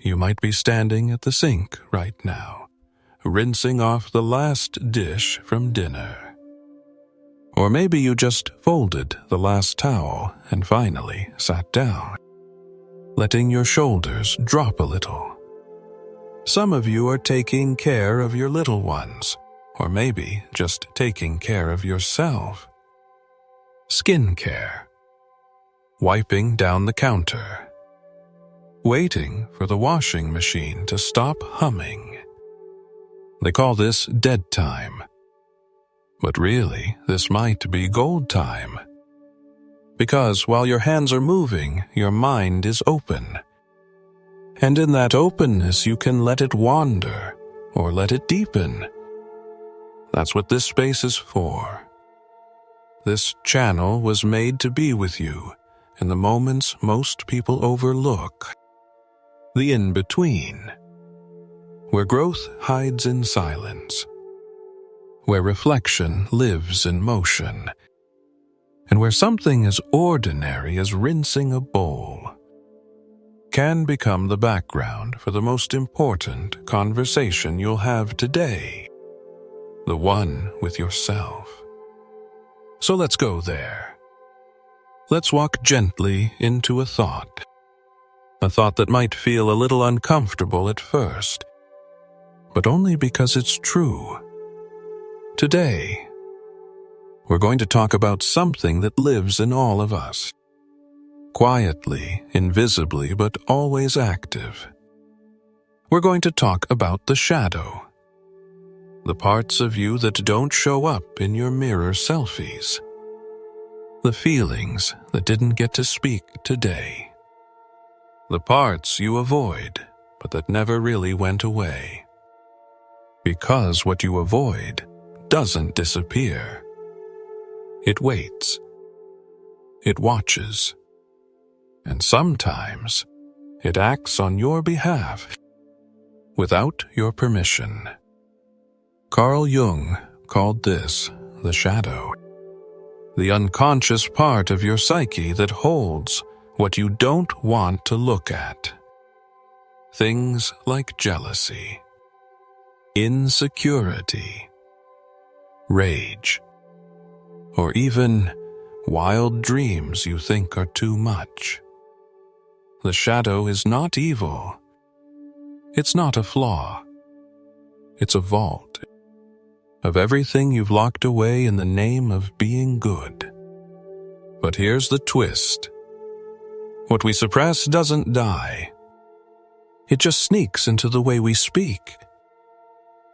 you might be standing at the sink right now, rinsing off the last dish from dinner. Or maybe you just folded the last towel and finally sat down, letting your shoulders drop a little. Some of you are taking care of your little ones, or maybe just taking care of yourself. Skin care. Wiping down the counter. Waiting for the washing machine to stop humming. They call this dead time. But really, this might be gold time. Because while your hands are moving, your mind is open. And in that openness, you can let it wander or let it deepen. That's what this space is for. This channel was made to be with you in the moments most people overlook. The in-between. Where growth hides in silence. Where reflection lives in motion. And where something as ordinary as rinsing a bowl can become the background for the most important conversation you'll have today. The one with yourself. So let's go there. Let's walk gently into a thought. A thought that might feel a little uncomfortable at first, but only because it's true. Today, we're going to talk about something that lives in all of us. Quietly, invisibly, but always active. We're going to talk about the shadow. The parts of you that don't show up in your mirror selfies. The feelings that didn't get to speak today. The parts you avoid, but that never really went away. Because what you avoid doesn't disappear. It waits. It watches. And sometimes it acts on your behalf without your permission. Carl Jung called this the shadow. The unconscious part of your psyche that holds what you don't want to look at. Things like jealousy, insecurity, rage, or even wild dreams you think are too much. The shadow is not evil. It's not a flaw. It's a vault of everything you've locked away in the name of being good. But here's the twist. What we suppress doesn't die. It just sneaks into the way we speak,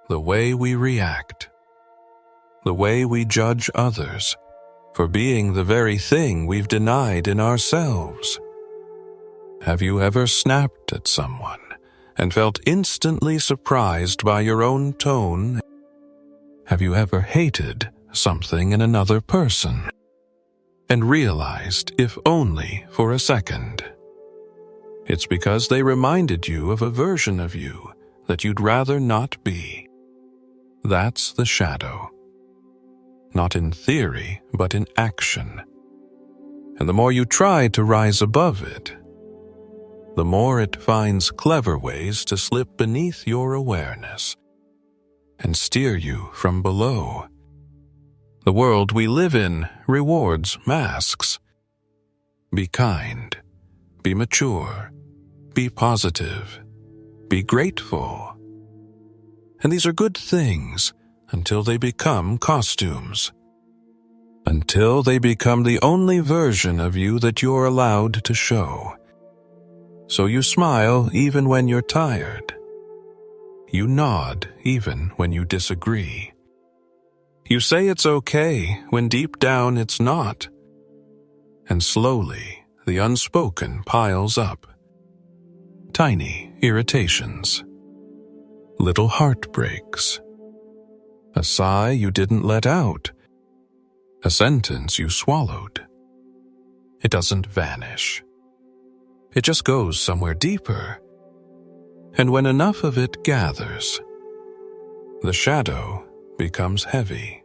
the way we react, the way we judge others for being the very thing we've denied in ourselves. Have you ever snapped at someone and felt instantly surprised by your own tone? Have you ever hated something in another person and realized, if only for a second, it's because they reminded you of a version of you that you'd rather not be? That's the shadow. Not in theory, but in action. And the more you try to rise above it, the more it finds clever ways to slip beneath your awareness and steer you from below. The world we live in rewards masks. Be kind, be mature, be positive, be grateful. And these are good things until they become costumes. Until they become the only version of you that you're allowed to show. So you smile even when you're tired. You nod even when you disagree. You say it's okay when deep down it's not. And slowly, the unspoken piles up. Tiny irritations. Little heartbreaks. A sigh you didn't let out. A sentence you swallowed. It doesn't vanish. It just goes somewhere deeper. And when enough of it gathers, the shadow becomes heavy.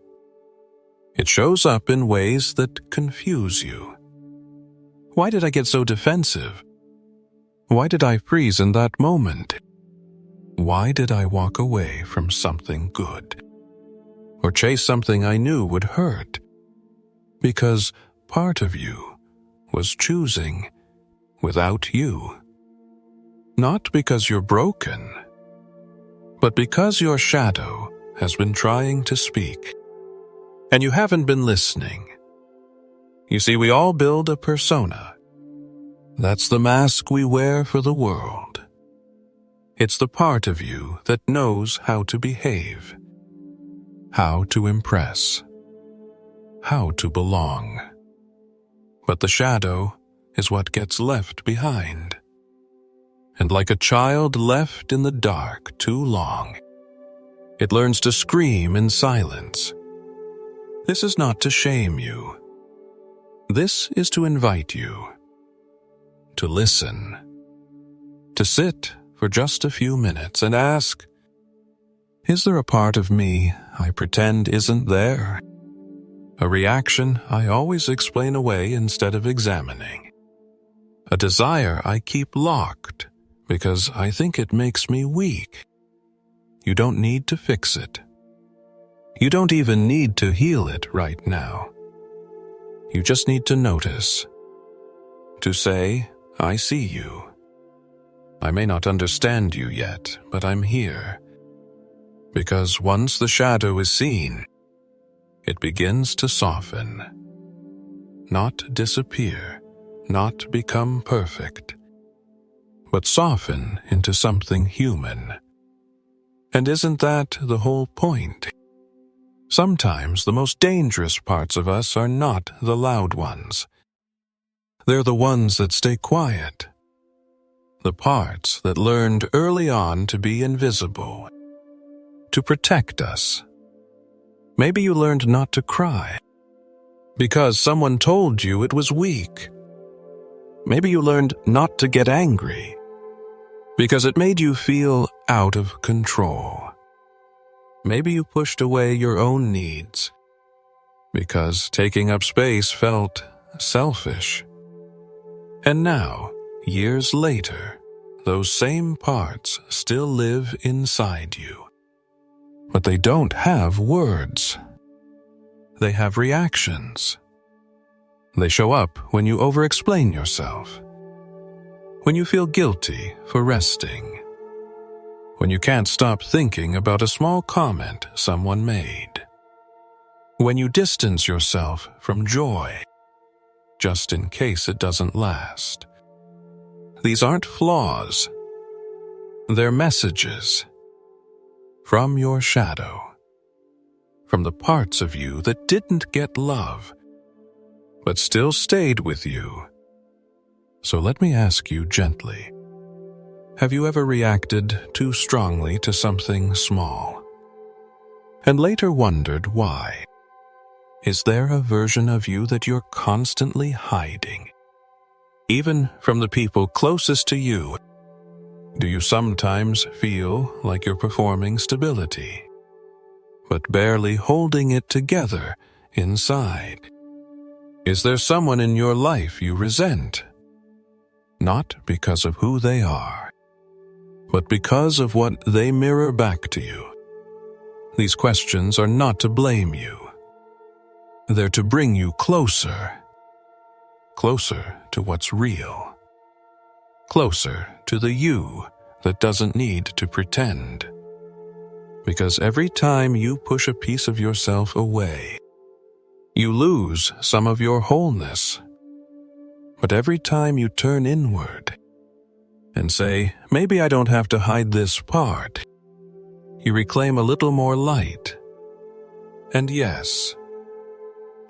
It shows up in ways that confuse you. Why did I get so defensive? Why did I freeze in that moment? Why did I walk away from something good? Or chase something I knew would hurt? Because part of you was choosing without you. Not because you're broken, but because your shadow has been trying to speak, and you haven't been listening. You see, we all build a persona. That's the mask we wear for the world. It's the part of you that knows how to behave, how to impress, how to belong. But the shadow is what gets left behind. And like a child left in the dark too long, it learns to scream in silence. This is not to shame you. This is to invite you to listen, to sit for just a few minutes and ask, is there a part of me I pretend isn't there? A reaction I always explain away instead of examining. A desire I keep locked because I think it makes me weak. You don't need to fix it. You don't even need to heal it right now. You just need to notice. To say, I see you. I may not understand you yet, but I'm here. Because once the shadow is seen, it begins to soften. Not disappear, not become perfect, but soften into something human. And isn't that the whole point? Sometimes the most dangerous parts of us are not the loud ones. They're the ones that stay quiet. The parts that learned early on to be invisible, to protect us. Maybe you learned not to cry because someone told you it was weak. Maybe you learned not to get angry because it made you feel out of control. Maybe you pushed away your own needs because taking up space felt selfish. And now, years later, those same parts still live inside you. But they don't have words. They have reactions. They show up when you over-explain yourself, when you feel guilty for resting, when you can't stop thinking about a small comment someone made, when you distance yourself from joy, just in case it doesn't last. These aren't flaws. They're messages from your shadow, from the parts of you that didn't get love, but still stayed with you. So let me ask you gently, have you ever reacted too strongly to something small, and later wondered why? Is there a version of you that you're constantly hiding? Even from the people closest to you, do you sometimes feel like you're performing stability, but barely holding it together inside? Is there someone in your life you resent? Not because of who they are, but because of what they mirror back to you. These questions are not to blame you. They're to bring you closer to what's real, closer to the you that doesn't need to pretend. Because every time you push a piece of yourself away, you lose some of your wholeness. But every time you turn inward and say, maybe I don't have to hide this part, you reclaim a little more light. And yes,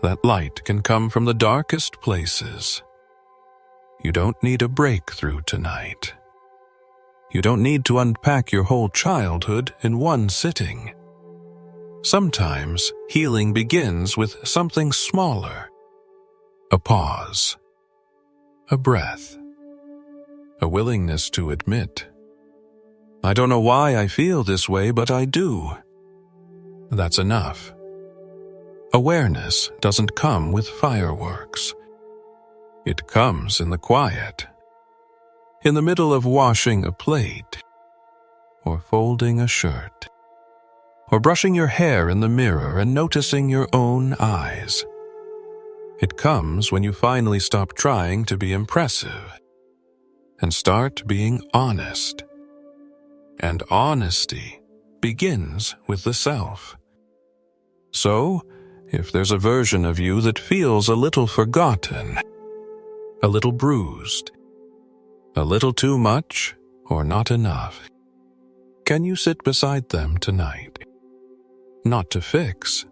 that light can come from the darkest places. You don't need a breakthrough tonight. You don't need to unpack your whole childhood in one sitting. Sometimes healing begins with something smaller. A pause. A breath. A willingness to admit, I don't know why I feel this way, but I do. That's enough. Awareness doesn't come with fireworks. It comes in the quiet. in the middle of washing a plate, or folding a shirt, or brushing your hair in the mirror and noticing your own eyes. It comes when you finally stop trying to be impressive and start being honest. And honesty begins with the self. So, if there's a version of you that feels a little forgotten, a little bruised, a little too much or not enough, can you sit beside them tonight? Not to fix,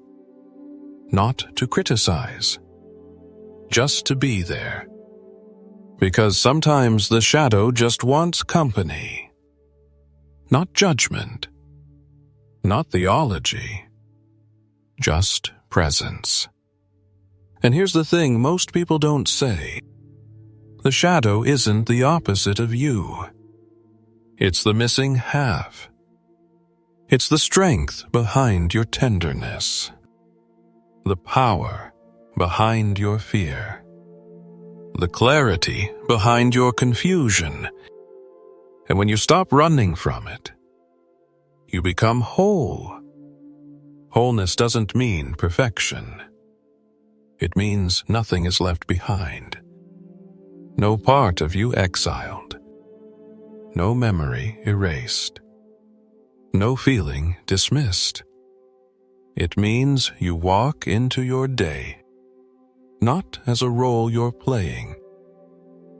not to criticize, just to be there. Because sometimes the shadow just wants company. Not judgment, not theology, just presence. And here's the thing most people don't say. The shadow isn't the opposite of you. It's the missing half. It's the strength behind your tenderness. The power behind your fear. The clarity behind your confusion. And when you stop running from it, you become whole. Wholeness doesn't mean perfection. It means nothing is left behind. No part of you exiled. No memory erased. No feeling dismissed. It means you walk into your day, not as a role you're playing,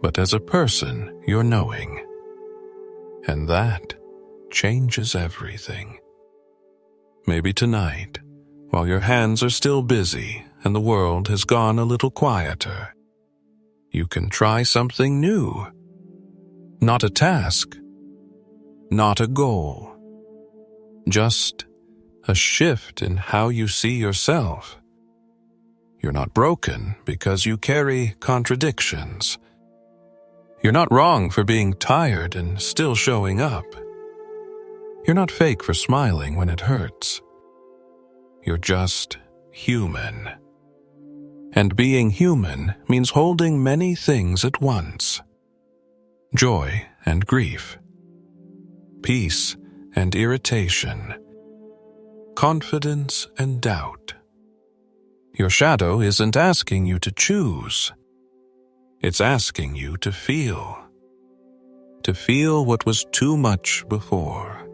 but as a person you're knowing. And that changes everything. Maybe tonight, while your hands are still busy and the world has gone a little quieter, you can try something new. Not a task, not a goal, just a shift in how you see yourself. You're not broken because you carry contradictions. You're not wrong for being tired and still showing up. You're not fake for smiling when it hurts. You're just human. And being human means holding many things at once. Joy and grief. Peace and irritation. Confidence and doubt. Your shadow isn't asking you to choose. It's asking you to feel. To feel what was too much before.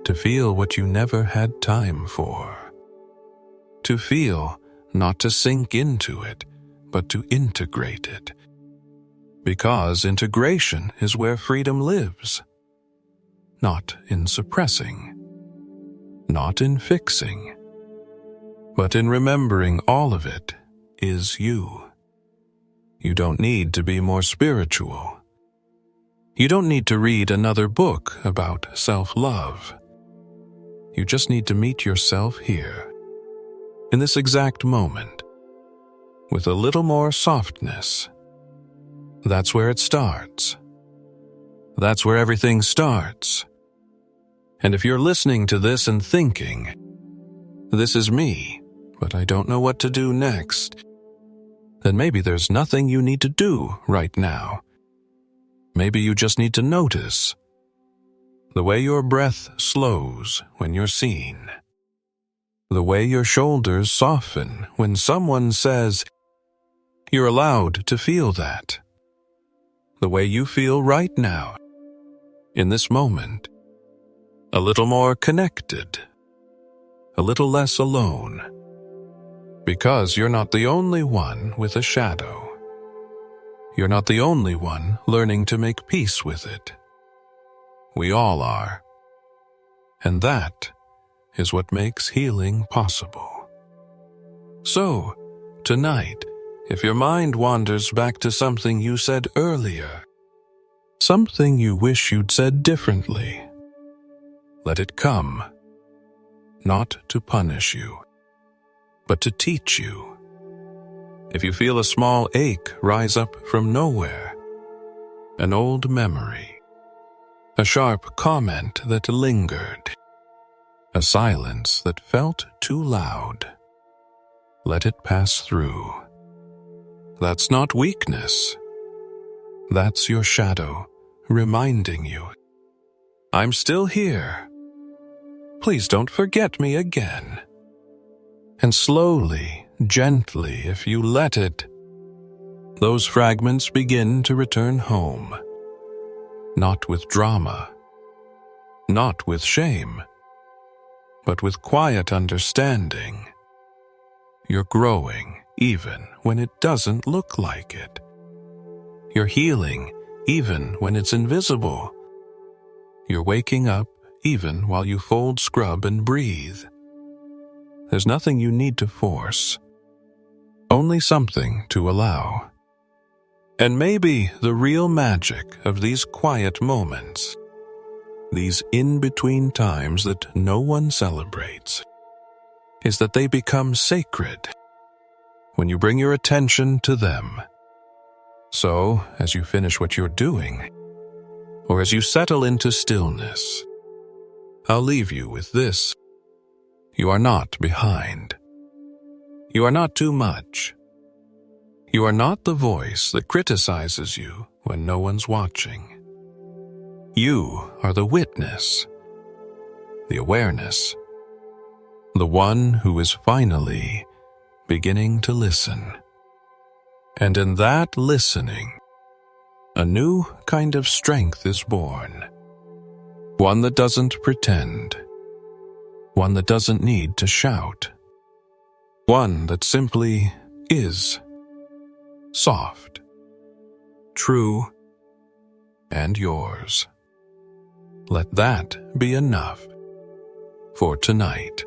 To feel what you never had time for. To feel, not to sink into it, but to integrate it. Because integration is where freedom lives. Not in suppressing. Not in fixing. But in remembering all of it is you. You don't need to be more spiritual. You don't need to read another book about self-love. You just need to meet yourself here, in this exact moment, with a little more softness. That's where it starts. That's where everything starts. And if you're listening to this and thinking, this is me, but I don't know what to do next, then maybe there's nothing you need to do right now. Maybe you just need to notice the way your breath slows when you're seen. The way your shoulders soften when someone says, you're allowed to feel that. The way you feel right now, in this moment. A little more connected. A little less alone. Because you're not the only one with a shadow. You're not the only one learning to make peace with it. We all are. And that is what makes healing possible. So, tonight, if your mind wanders back to something you said earlier, something you wish you'd said differently, let it come, not to punish you, but to teach you. If you feel a small ache rise up from nowhere, an old memory, a sharp comment that lingered, a silence that felt too loud, let it pass through. That's not weakness. That's your shadow, reminding you, I'm still here. Please don't forget me again. And slowly, gently, if you let it, those fragments begin to return home. Not with drama, not with shame, but with quiet understanding. You're growing even when it doesn't look like it. You're healing even when it's invisible. You're waking up even while you fold, scrub, and breathe. There's nothing you need to force, only something to allow. And maybe the real magic of these quiet moments, these in-between times that no one celebrates, is that they become sacred when you bring your attention to them. So, as you finish what you're doing, or as you settle into stillness, I'll leave you with this. You are not behind. You are not too much. You are not the voice that criticizes you when no one's watching. You are the witness, the awareness, the one who is finally beginning to listen. And in that listening, a new kind of strength is born. One that doesn't pretend. One that doesn't need to shout. One that simply is. Soft, true, and yours. Let that be enough for tonight.